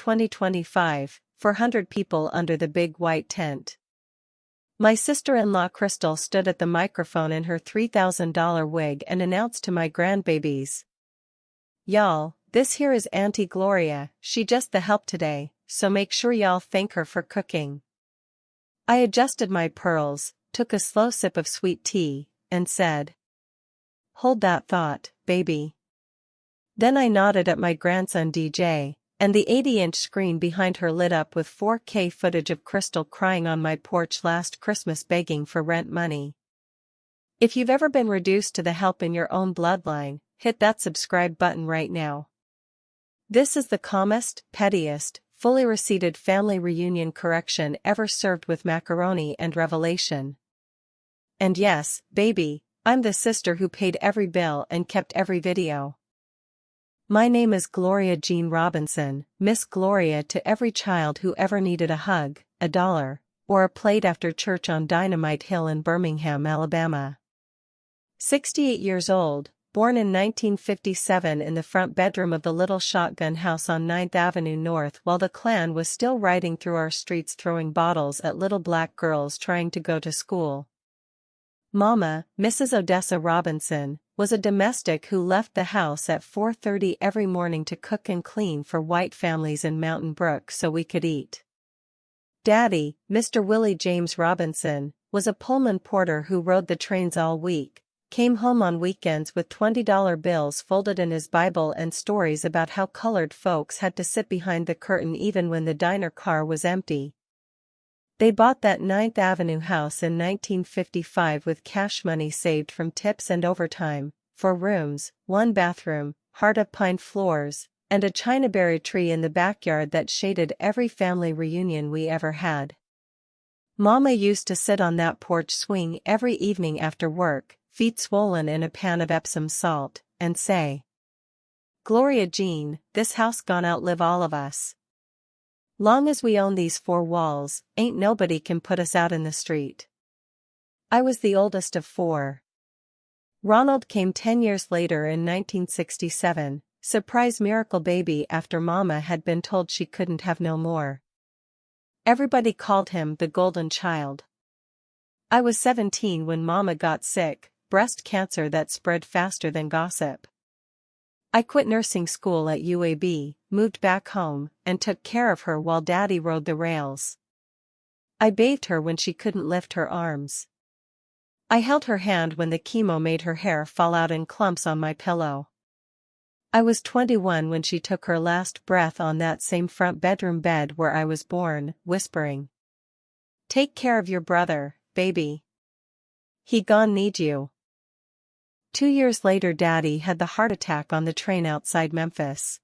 2025, 400 people under the big white tent. My sister-in-law Crystal stood at the microphone in her $3,000 wig and announced to my grandbabies, "Y'all, this here is Auntie Gloria, she just the help today, so make sure y'all thank her for cooking." I adjusted my pearls, took a slow sip of sweet tea, and said, "Hold that thought, baby." Then I nodded at my grandson DJ, and the 80-inch screen behind her lit up with 4K footage of Crystal crying on my porch last Christmas begging for rent money. If you've ever been reduced to the help in your own bloodline, hit that subscribe button right now. This is the calmest, pettiest, fully receipted family reunion correction ever served with macaroni and revelation. And yes, baby, I'm the sister who paid every bill and kept every video. My name is Gloria Jean Robinson, Miss Gloria to every child who ever needed a hug, a dollar, or a plate after church on Dynamite Hill in Birmingham, Alabama. 68 years old, born in 1957 in the front bedroom of the Little Shotgun House on 9th Avenue North while the Klan was still riding through our streets throwing bottles at little black girls trying to go to school. Mama, Mrs. Odessa Robinson, was a domestic who left the house at 4:30 every morning to cook and clean for white families in Mountain Brook so we could eat. Daddy, Mr. Willie James Robinson, was a Pullman porter who rode the trains all week, came home on weekends with $20 bills folded in his Bible and stories about how colored folks had to sit behind the curtain even when the diner car was empty. They bought that 9th Avenue house in 1955 with cash money saved from tips and overtime, 4 rooms, 1 bathroom, heart of pine floors, and a chinaberry tree in the backyard that shaded every family reunion we ever had. Mama used to sit on that porch swing every evening after work, feet swollen in a pan of Epsom salt, and say, "Gloria Jean, this house gonna outlive all of us. Long as we own these 4 walls, ain't nobody can put us out in the street." I was the oldest of 4. Ronald came 10 years later in 1967, surprise miracle baby after Mama had been told she couldn't have no more. Everybody called him the golden child. I was 17 when Mama got sick, breast cancer that spread faster than gossip. I quit nursing school at UAB, moved back home, and took care of her while Daddy rode the rails. I bathed her when she couldn't lift her arms. I held her hand when the chemo made her hair fall out in clumps on my pillow. I was 21 when she took her last breath on that same front bedroom bed where I was born, whispering, "Take care of your brother, baby. He gon' need you." 2 years later Daddy had the heart attack on the train outside Memphis.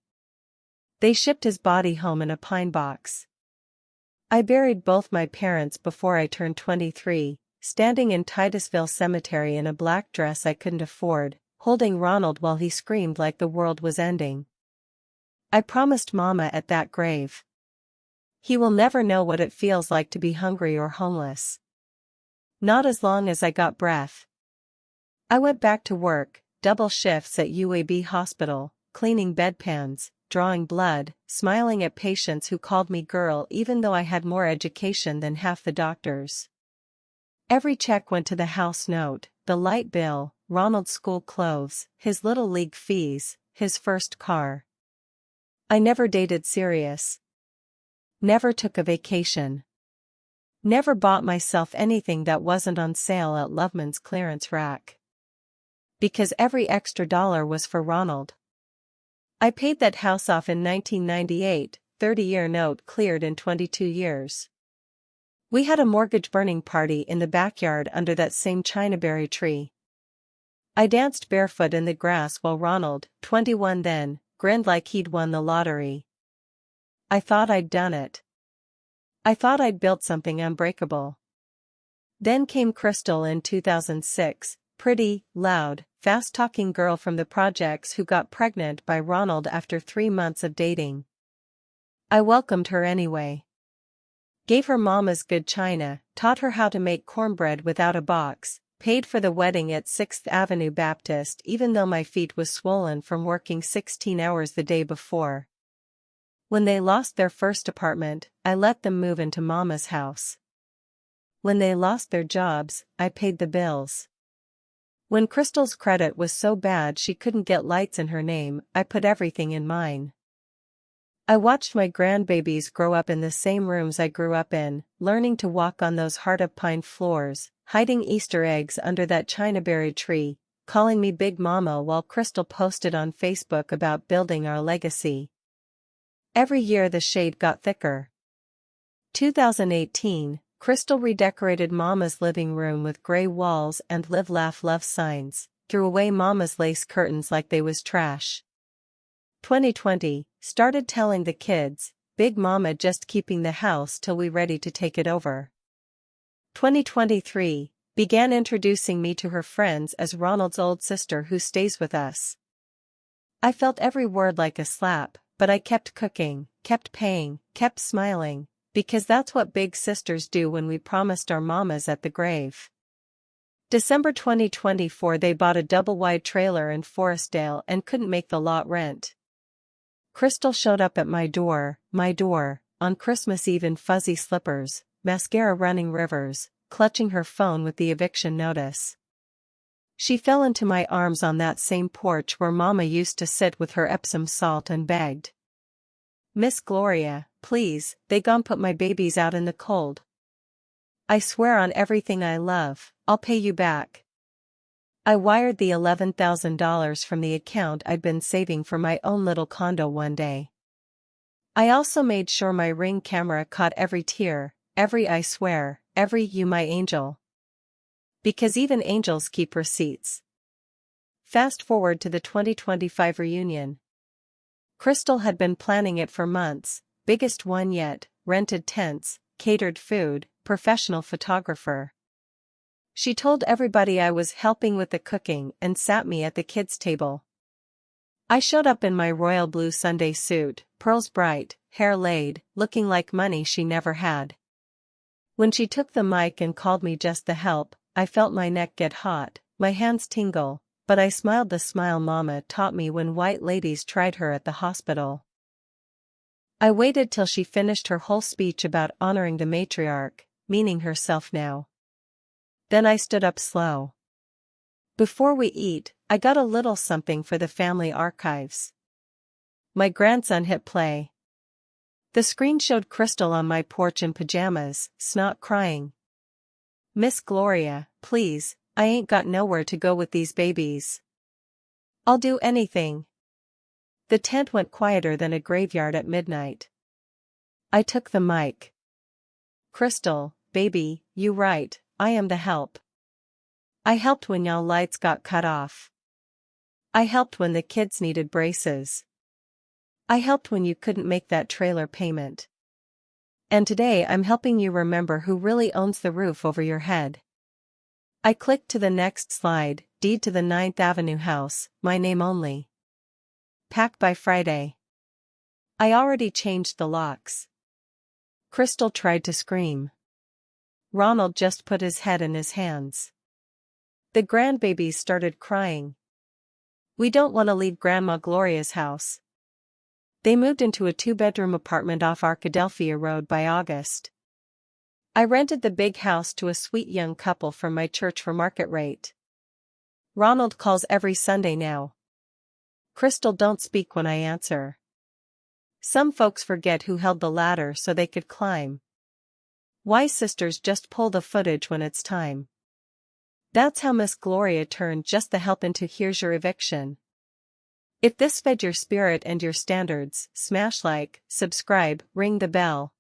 They shipped his body home in a pine box. I buried both my parents before I turned 23, standing in Titusville Cemetery in a black dress I couldn't afford, holding Ronald while he screamed like the world was ending. I promised Mama at that grave, "He will never know what it feels like to be hungry or homeless. Not as long as I got breath." I went back to work, double shifts at UAB Hospital, cleaning bedpans, drawing blood, smiling at patients who called me girl even though I had more education than half the doctors. Every check went to the house note, the light bill, Ronald's school clothes, his little league fees, his first car. I never dated serious. Never took a vacation. Never bought myself anything that wasn't on sale at Loveman's clearance rack. Because every extra dollar was for Ronald. I paid that house off in 1998, 30-year note cleared in 22 years. We had a mortgage burning party in the backyard under that same chinaberry tree. I danced barefoot in the grass while Ronald, 21 then, grinned like he'd won the lottery. I thought I'd done it. I thought I'd built something unbreakable. Then came Crystal in 2006, pretty, loud, fast-talking girl from the projects who got pregnant by Ronald after 3 months of dating. I welcomed her anyway. Gave her Mama's good china, taught her how to make cornbread without a box, paid for the wedding at 6th Avenue Baptist even though my feet was swollen from working 16 hours the day before. When they lost their first apartment, I let them move into Mama's house. When they lost their jobs, I paid the bills. When Crystal's credit was so bad she couldn't get lights in her name, I put everything in mine. I watched my grandbabies grow up in the same rooms I grew up in, learning to walk on those heart-of-pine floors, hiding Easter eggs under that chinaberry tree, calling me Big Mama while Crystal posted on Facebook about building our legacy. Every year the shade got thicker. 2018, Crystal redecorated Mama's living room with gray walls and Live Laugh Love signs, threw away Mama's lace curtains like they was trash. 2020, started telling the kids, Big Mama just keeping the house till we ready to take it over. 2023, began introducing me to her friends as Ronald's old sister who stays with us. I felt every word like a slap, but I kept cooking, kept paying, kept smiling, because that's what big sisters do when we promised our mamas at the grave. December 2024 they bought a double-wide trailer in Forestdale and couldn't make the lot rent. Crystal showed up at my door, on Christmas Eve in fuzzy slippers, mascara running rivers, clutching her phone with the eviction notice. She fell into my arms on that same porch where Mama used to sit with her Epsom salt and begged. Miss Gloria, please, they gon' put my babies out in the cold. I swear on everything I love, I'll pay you back. I wired the $11,000 from the account I'd been saving for my own little condo one day. I also made sure my Ring camera caught every tear, every I swear, every you my angel. Because even angels keep receipts. Fast forward to the 2025 reunion. Crystal had been planning it for months, biggest one yet, rented tents, catered food, professional photographer. She told everybody I was helping with the cooking and sat me at the kids' table. I showed up in my royal blue Sunday suit, pearls bright, hair laid, looking like money she never had. When she took the mic and called me just the help, I felt my neck get hot, my hands tingle, but I smiled the smile Mama taught me when white ladies tried her at the hospital. I waited till she finished her whole speech about honoring the matriarch, meaning herself now. Then I stood up slow. Before we eat, I got a little something for the family archives. My grandson hit play. The screen showed Crystal on my porch in pajamas, snot crying. Miss Gloria, please, I ain't got nowhere to go with these babies. I'll do anything. The tent went quieter than a graveyard at midnight. I took the mic. Crystal, baby, you right, I am the help. I helped when y'all lights got cut off. I helped when the kids needed braces. I helped when you couldn't make that trailer payment. And today I'm helping you remember who really owns the roof over your head. I clicked to the next slide, deed to the 9th Avenue house, my name only. Pack by Friday. I already changed the locks. Crystal tried to scream. Ronald just put his head in his hands. The grandbabies started crying. We don't want to leave Grandma Gloria's house. They moved into a 2-bedroom apartment off Arkadelphia Road by August. I rented the big house to a sweet young couple from my church for market rate. Ronald calls every Sunday now. Crystal don't speak when I answer. Some folks forget who held the ladder so they could climb. Wise sisters just pull the footage when it's time. That's how Miss Gloria turned just the help into here's your eviction. If this fed your spirit and your standards, smash like, subscribe, ring the bell.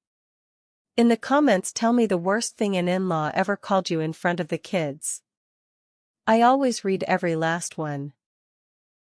In the comments tell me the worst thing an in-law ever called you in front of the kids. I always read every last one.